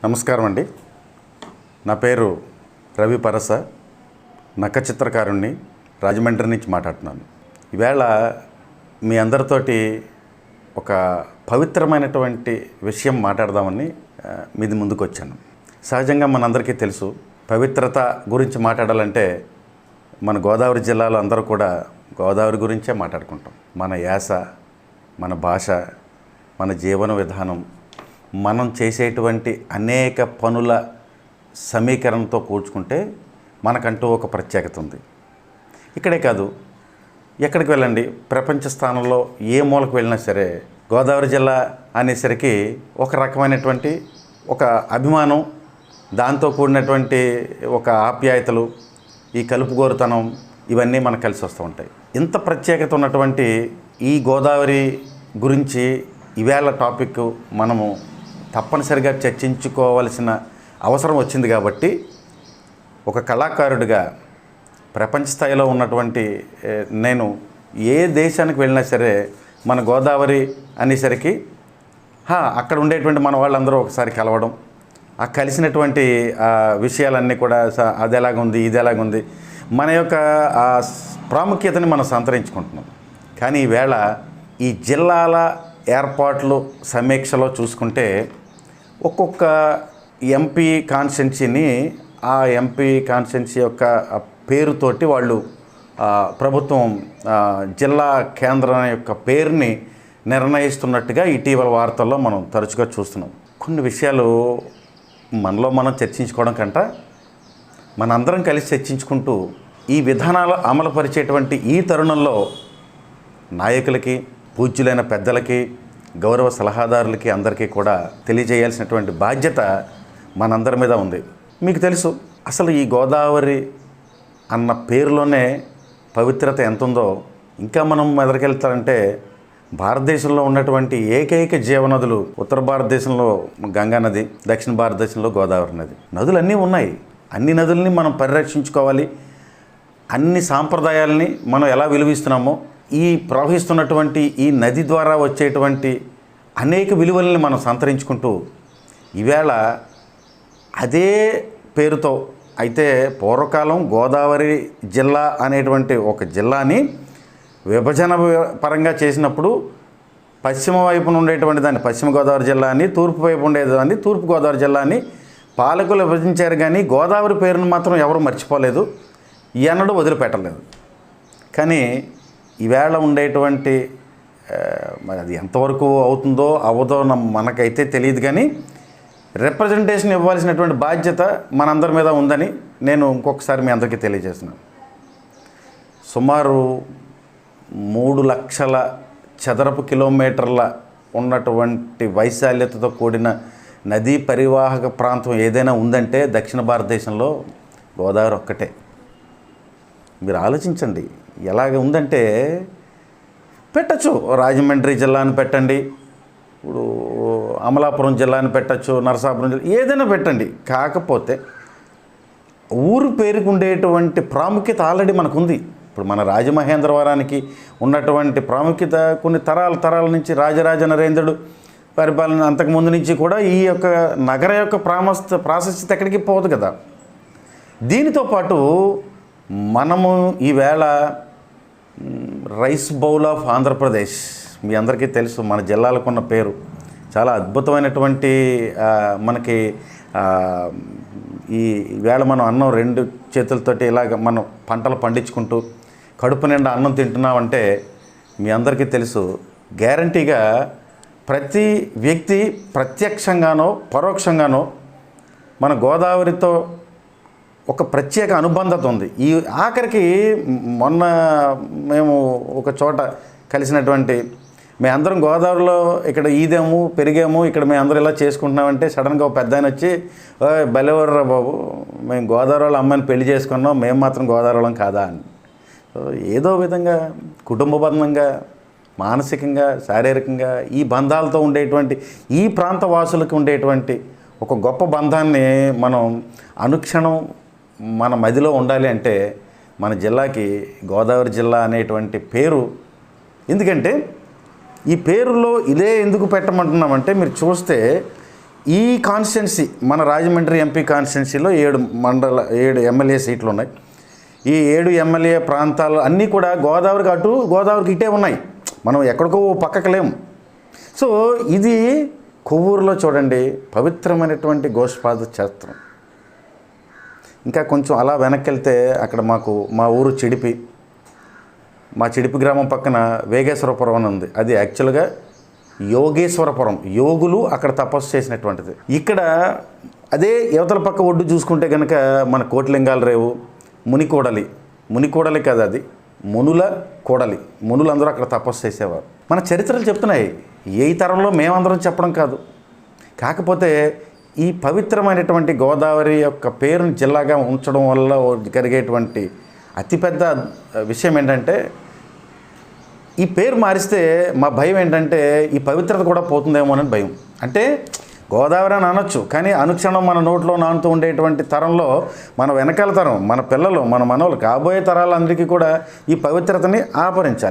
నమస్కారం అండి. నా పేరు రవి పరస, నక్క చిత్రకారుణ్ణి, రాజమండ్రి నుంచి మాట్లాడుతున్నాను. ఈవేళ మీ అందరితోటి ఒక పవిత్రమైనటువంటి విషయం మాట్లాడదామని మీది ముందుకు వచ్చాను. సహజంగా మనందరికీ తెలుసు, పవిత్రత గురించి మాట్లాడాలంటే మన గోదావరి జిల్లాలో అందరూ కూడా గోదావరి గురించే మాట్లాడుకుంటాం. మన యాస, మన భాష, మన జీవన విధానం, మనం చేసేటువంటి అనేక పనుల సమీకరణతో కూర్చుకుంటే మనకంటూ ఒక ప్రత్యేకత ఉంది. ఇక్కడే కాదు, ఎక్కడికి వెళ్ళండి, ప్రపంచ స్థానంలో ఏ మూలకు వెళ్ళినా సరే గోదావరి జిల్లా అనేసరికి ఒక రకమైనటువంటి ఒక అభిమానం, దాంతో కూడినటువంటి ఒక ఆప్యాయతలు, ఈ కలుపుగోరుతనం, ఇవన్నీ మనకు కలిసి వస్తూ ఉంటాయి. ఇంత ప్రత్యేకత ఉన్నటువంటి ఈ గోదావరి గురించి ఈవేళ టాపిక్ మనము తప్పనిసరిగా చర్చించుకోవాల్సిన అవసరం వచ్చింది. కాబట్టి ఒక కళాకారుడిగా ప్రపంచ స్థాయిలో ఉన్నటువంటి నేను ఏ దేశానికి వెళ్ళినా సరే మన గోదావరి అనేసరికి అక్కడ ఉండేటువంటి మన వాళ్ళందరూ ఒకసారి కలవడం, ఆ కలిసినటువంటి విషయాలన్నీ కూడా అది ఎలాగుంది, ఇది ఎలాగుంది, మన యొక్క ప్రాముఖ్యతని మనం సంతరించుకుంటున్నాం. కానీ ఈవేళ ఈ జిల్లాల ఏర్పాట్లు సమీక్షలో చూసుకుంటే ఒక్కొక్క ఎంపీ కాన్స్టిట్యున్సీని ఆ ఎంపీ కాన్స్టిట్యున్సీ యొక్క పేరుతోటి వాళ్ళు ప్రభుత్వం జిల్లా కేంద్రం యొక్క పేరుని నిర్ణయిస్తున్నట్టుగా ఇటీవల వార్తల్లో మనం తరచుగా చూస్తున్నాం. కొన్ని విషయాలు మనలో మనం చర్చించుకోవడం కంట మనందరం కలిసి చర్చించుకుంటూ ఈ విధానాలు అమలుపరిచేటువంటి ఈ తరుణంలో నాయకులకి, పూజ్యులైన పెద్దలకి, గౌరవ సలహాదారులకి అందరికీ కూడా తెలియజేయాల్సినటువంటి బాధ్యత మనందరి మీద ఉంది. మీకు తెలుసు, అసలు ఈ గోదావరి అన్న పేరులోనే పవిత్రత ఎంత ఉందో. ఇంకా మనం ఎదురుకెళ్తారంటే భారతదేశంలో ఉన్నటువంటి ఏకైక జీవనదులు ఉత్తర భారతదేశంలో గంగా నది, దక్షిణ భారతదేశంలో గోదావరి నది. నదులన్నీ ఉన్నాయి. అన్ని నదుల్ని మనం పరిరక్షించుకోవాలి. అన్ని సాంప్రదాయాలని మనం ఎలా విలువిస్తున్నామో ఈ ప్రవహిస్తున్నటువంటి ఈ నది ద్వారా వచ్చేటువంటి అనేక విలువలని మనం సంతరించుకుంటూ ఈవేళ అదే పేరుతో, అయితే పూర్వకాలం గోదావరి జిల్లా అనేటువంటి ఒక జిల్లాని విభజన పరంగా చేసినప్పుడు పశ్చిమ వైపున ఉండేటువంటి దాన్ని పశ్చిమ గోదావరి జిల్లా అని, తూర్పు వైపు ఉండేదాన్ని తూర్పు గోదావరి జిల్లా అని పాలకులు విభజించారు. కానీ గోదావరి పేరును మాత్రం ఎవరు మర్చిపోలేదు, ఎన్నడూ వదిలిపెట్టలేదు. కానీ ఈవేళ ఉండేటువంటి అది ఎంతవరకు అవుతుందో అవ్వదో మనకైతే తెలియదు. కానీ రిప్రజెంటేషన్ ఇవ్వాల్సినటువంటి బాధ్యత మనందరి మీద ఉందని నేను ఇంకొకసారి మీ అందరికీ తెలియజేస్తున్నాను. సుమారు 3 లక్షల చదరపు కిలోమీటర్ల ఉన్నటువంటి వైశాల్యతతో కూడిన నదీ పరివాహక ప్రాంతం ఏదైనా ఉందంటే దక్షిణ భారతదేశంలో గోదావరి ఒక్కటే. మీరు ఆలోచించండి, ఎలాగ ఉందంటే పెట్టచ్చు, రాజమండ్రి జిల్లాని పెట్టండి, ఇప్పుడు అమలాపురం జిల్లాని పెట్టచ్చు, నరసాపురం జిల్లా ఏదైనా పెట్టండి. కాకపోతే ఊరు పేరుకు ఉండేటువంటి ప్రాముఖ్యత ఆల్రెడీ మనకుంది. ఇప్పుడు మన రాజమహేంద్రవరానికి ఉన్నటువంటి ప్రాముఖ్యత కొన్ని తరాల నుంచి రాజరాజ నరేంద్రుడు పరిపాలన అంతకుముందు నుంచి కూడా ఈ యొక్క నగర యొక్క ప్రాశస్త్యత ఎక్కడికి పోదు కదా. దీనితో పాటు మనము ఈవేళ రైస్ బౌల్ ఆఫ్ ఆంధ్రప్రదేశ్, మీ అందరికీ తెలుసు, మన జిల్లాలకు ఉన్న పేరు చాలా అద్భుతమైనటువంటి మనకి ఈవేళ మనం అన్నం 2 చేతులతోటి ఇలాగ మనం పంటలు పండించుకుంటూ కడుపు నిండా అన్నం తింటున్నామంటే మీ అందరికీ తెలుసు, గ్యారంటీగా ప్రతి వ్యక్తి ప్రత్యక్షంగానో పరోక్షంగానో మన గోదావరితో ఒక ప్రత్యేక అనుబంధత ఉంది. ఈ ఆఖరికి మొన్న మేము ఒక చోట కలిసినటువంటి మేమందరం గోదావరిలో ఇక్కడ ఈదాము, పెరిగాము, ఇక్కడ మేము అందరూ ఇలా చేసుకుంటున్నామంటే సడన్గా ఒక పెద్ద ఆయన వచ్చి, బలెవర్రా బాబు, మేము గోదావరి వాళ్ళ అమ్మాయిని పెళ్లి చేసుకున్నాం, మేము మాత్రం గోదావరి వాళ్ళం కాదా అని. ఏదో విధంగా కుటుంబబంధంగా, మానసికంగా, శారీరకంగా ఈ బంధాలతో ఉండేటువంటి ఈ ప్రాంత వాసులకు ఉండేటువంటి ఒక గొప్ప బంధాన్ని మనం అనుక్షణం మన మదిలో ఉండాలి అంటే మన జిల్లాకి గోదావరి జిల్లా అనేటువంటి పేరు. ఎందుకంటే ఈ పేరులో ఇదే ఎందుకు పెట్టమంటున్నామంటే మీరు చూస్తే ఈ కాన్స్టిట్యున్సీ మన రాజమండ్రి ఎంపీ కాన్స్టిట్యున్సీలో 7 ఎమ్మెల్యే సీట్లు ఉన్నాయి. ఈ 7 ఎమ్మెల్యే ప్రాంతాలు అన్నీ కూడా గోదావరికి అటు గోదావరికి ఇటే ఉన్నాయి. మనం ఎక్కడికో పక్కకు లేము. సో ఇది కొవ్వూరులో చూడండి పవిత్రమైనటువంటి గోష్పాద క్షేత్రం. ఇంకా కొంచెం అలా వెనక్కి వెళ్తే అక్కడ మా ఊరు చిడిపి, మా చిడిపి గ్రామం పక్కన వేగేశ్వరపురం అని ఉంది. అది యాక్చువల్గా యోగేశ్వరపురం, యోగులు అక్కడ తపస్సు చేసినటువంటిది. ఇక్కడ అదే యువతల పక్క ఒడ్డు చూసుకుంటే కనుక మన కోటిలింగాల రేవు, మునికూడలి కాదు, అది మునుల కూడలి. మునులందరూ అక్కడ తపస్సు చేసేవారు. మన చరిత్రలు చెప్తున్నాయి. ఏ తరంలో మేమందరం చెప్పడం కాదు. కాకపోతే ఈ పవిత్రమైనటువంటి గోదావరి యొక్క పేరుని జిల్లాగా ఉంచడం వల్ల కలిగేటువంటి అతిపెద్ద విషయం ఏంటంటే, ఈ పేరు మారిస్తే మా భయం ఏంటంటే ఈ పవిత్రత కూడా పోతుందేమో అని భయం. అంటే గోదావరి అని అనొచ్చు, కానీ అనుక్షణం మన నోట్లో నానుతూ ఉండేటువంటి తరంలో మన వెనకాల తరం, మన పిల్లలు, మన మనవలు, కాబోయే తరాలందరికీ కూడా ఈ పవిత్రతని ఆపరించాలి.